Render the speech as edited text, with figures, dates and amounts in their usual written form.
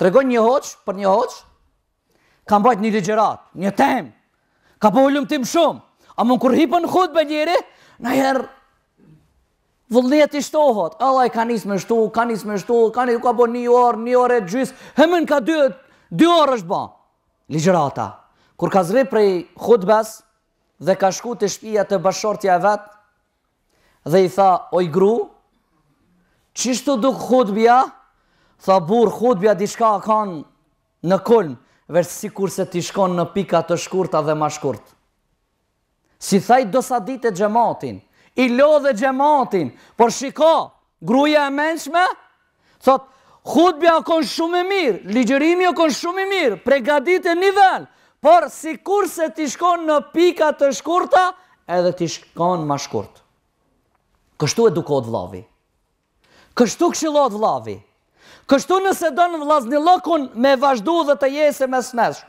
Tregon një hoç, për një hoç, ka mbajt një ligjërat, një temë, ka po ulumtim shumë, a mund kur hipën hutbe njëri, na herë vullnet i shtohet, Allah ka nis me shtu, ka bo një orë e gjys, hemen ka 2 orë është ba, ligjërata. Kur ka zri prej hutbes, dhe ka shku të shtëpia të bashortja e vetë, dhe i tha, oj gru, qishtu duk hutbja? Tha bur, hutbja diçka kanë në kulm, veç si kurse t'i shkon në pika të shkurta dhe ma shkurt. Si thaj dosadit e gjematin, i lodhe gjematin, por shiko, gruja e mençme, thot, hutbja kon shumë e mirë, ligjërimi kon shumë i mirë, pregadit e nivel, por si kurse t'i shkon në pika të shkurta, edhe t'i shkon ma shkurt. Kështu edukot vllavi. Kështu këshillot vllavi. Kështu nëse do në vllaznilokun me vazhdu dhe të jese mes nesh.